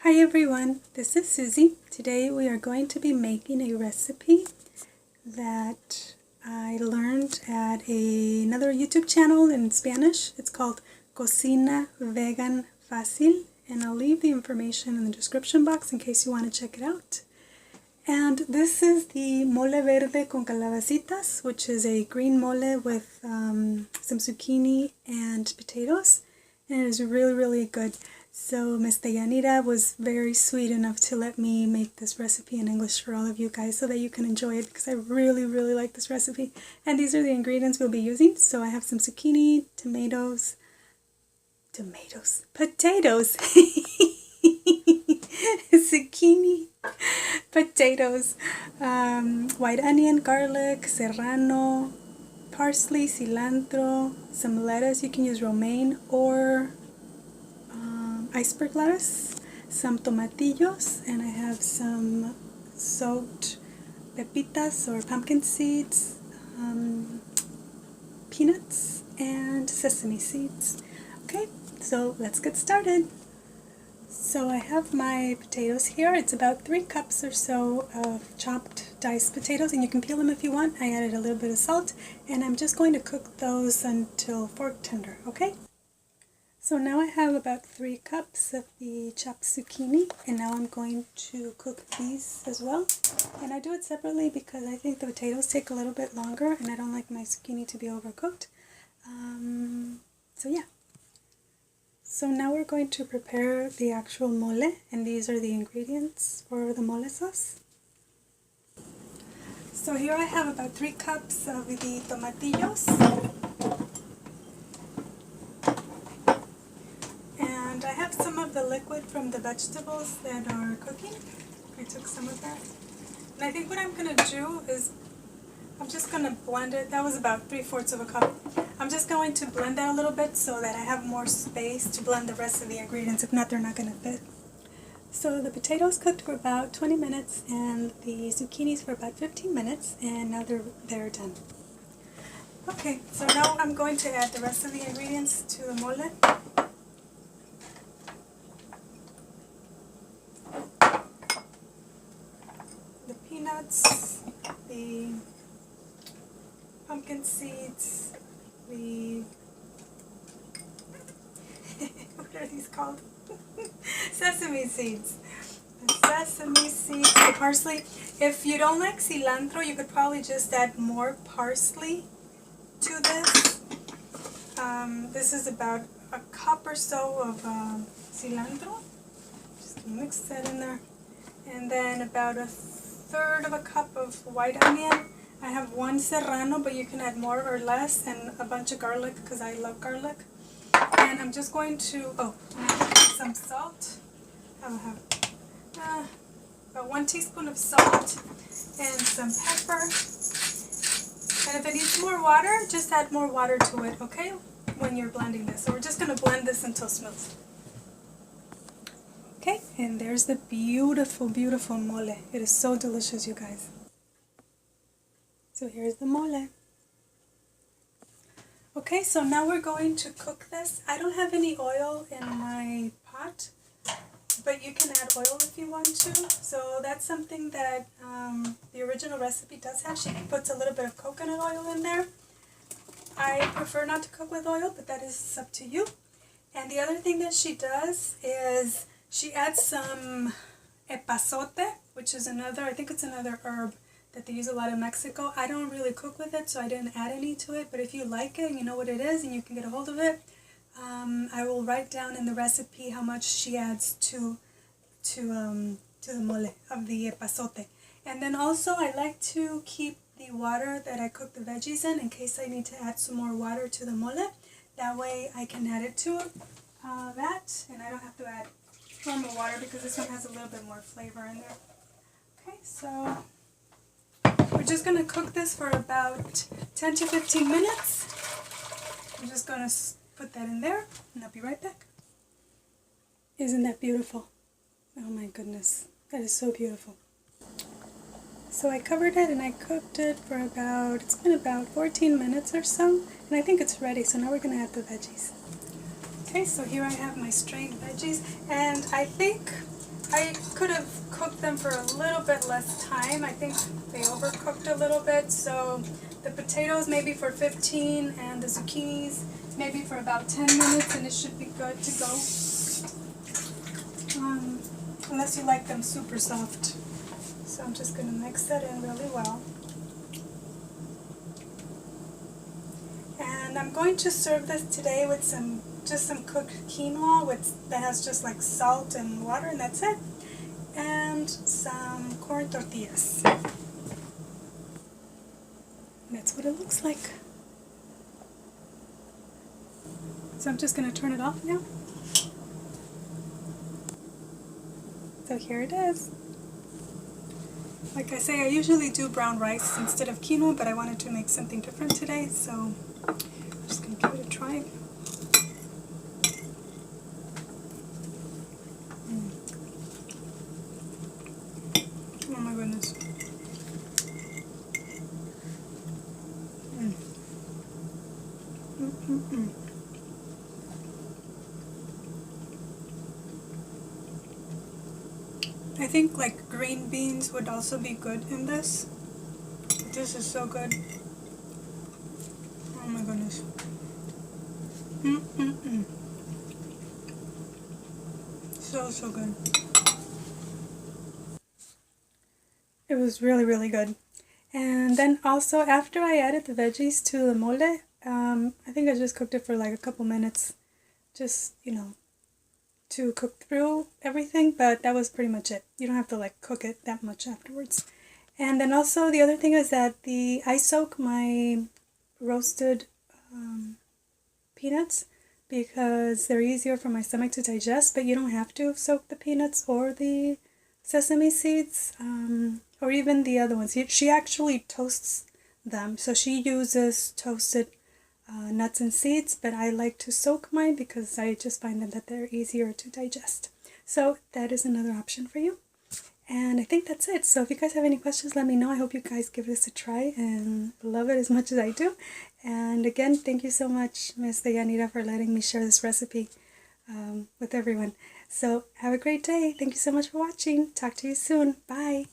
Hi everyone, this is Susie. Today we are going to be making a recipe that I learned at another YouTube channel in Spanish. It's called Cocina Vegan Fácil, and I'll leave the information in the description box in case you want to check it out. And this is the mole verde con calabacitas, which is a green mole with some zucchini and potatoes, and it is really good. So Miss Dayanira was very sweet enough to let me make this recipe in English for all of you guys so that you can enjoy it, because I really like this recipe. And these are the ingredients we'll be using. So I have some zucchini, potatoes, zucchini, potatoes, white onion, garlic, serrano, parsley, cilantro, some lettuce. You can use romaine or iceberg lettuce, some tomatillos, and I have some soaked pepitas or pumpkin seeds, peanuts, and sesame seeds. Okay, so let's get started. So I have my potatoes here. It's about 3 cups or so of chopped diced potatoes, and you can peel them if you want. I added a little bit of salt, and I'm just going to cook those until fork tender, okay? So now I have about 3 cups of the chopped zucchini, and now I'm going to cook these as well. And I do it separately because I think the potatoes take a little bit longer, and I don't like my zucchini to be overcooked. So yeah. So now we're going to prepare the actual mole, and these are the ingredients for the mole sauce. So here I have about 3 cups of the tomatillos. And I have some of the liquid from the vegetables that are cooking. I took some of that. And I think what I'm going to do is I'm just going to blend it. That was about 3/4 of a cup. I'm just going to blend that a little bit so that I have more space to blend the rest of the ingredients. If not, they're not going to fit. So the potatoes cooked for about 20 minutes and the zucchinis for about 15 minutes, and now they're done. Okay, so now I'm going to add the rest of the ingredients to the mole. The peanuts, the pumpkin seeds, the what are these called? Sesame seeds. The sesame seeds, the parsley. If you don't like cilantro, you could probably just add more parsley to this. This is about a cup or so of cilantro. Just mix that in there. And then about 1/3 of a cup of white onion. I have 1 serrano, but you can add more or less, and a bunch of garlic because I love garlic. And I'm just going to, some salt. I'll have about 1 teaspoon of salt and some pepper. And if it needs more water, just add more water to it, okay, when you're blending this. So we're just going to blend this until smooth. Okay, and there's the beautiful mole. It is so delicious, you guys. So here's the mole. Okay, so now we're going to cook this. I don't have any oil in my pot, but you can add oil if you want to. So that's something that the original recipe does have. She puts a little bit of coconut oil in there. I prefer not to cook with oil, but that is up to you. And the other thing that she does is she adds some epazote, which is another, I think it's another herb that they use a lot in Mexico. I don't really cook with it, so I didn't add any to it, but if you like it and you know what it is and you can get a hold of it, I will write down in the recipe how much she adds to the mole of the epazote. And then also I like to keep the water that I cook the veggies in case I need to add some more water to the mole. That way I can add it to that, and I don't have to add normal water because this one has a little bit more flavor in there. Okay, so we're just going to cook this for about 10 to 15 minutes. I'm just going to put that in there, and I'll be right back. Isn't that beautiful? Oh my goodness, that is so beautiful. So I covered it and I cooked it for it's been about 14 minutes or so, and I think it's ready. So now we're going to add the veggies. Okay, so here I have my strained veggies, and I think I could have cooked them for a little bit less time. I think they overcooked a little bit, so the potatoes maybe for 15 and the zucchinis maybe for about 10 minutes, and it should be good to go. Unless you like them super soft. So I'm just going to mix that in really well. And I'm going to serve this today with just some cooked quinoa that has just like salt and water, and that's it. And some corn tortillas. That's what it looks like. So I'm just going to turn it off now. So here it is. Like I say, I usually do brown rice instead of quinoa, but I wanted to make something different today, so I'm just going to give it a try. Oh my goodness. I think like green beans would also be good in this. This is so good. Oh my goodness. So good. It was really, really good. And then also after I added the veggies to the mole, I think I just cooked it for like a couple minutes. Just, to cook through everything, but that was pretty much it. You don't have to like cook it that much afterwards. And then also the other thing is that I soak my roasted peanuts because they're easier for my stomach to digest, but you don't have to soak the peanuts or the sesame seeds or even the other ones. She actually toasts them, so she uses toasted nuts and seeds, but I like to soak mine because I just find that they're easier to digest. So that is another option for you. And I think that's it. So if you guys have any questions, let me know. I hope you guys give this a try and love it as much as I do. And again, thank you so much, Miss Deyanira, for letting me share this recipe with everyone. So have a great day. Thank you so much for watching. Talk to you soon. Bye.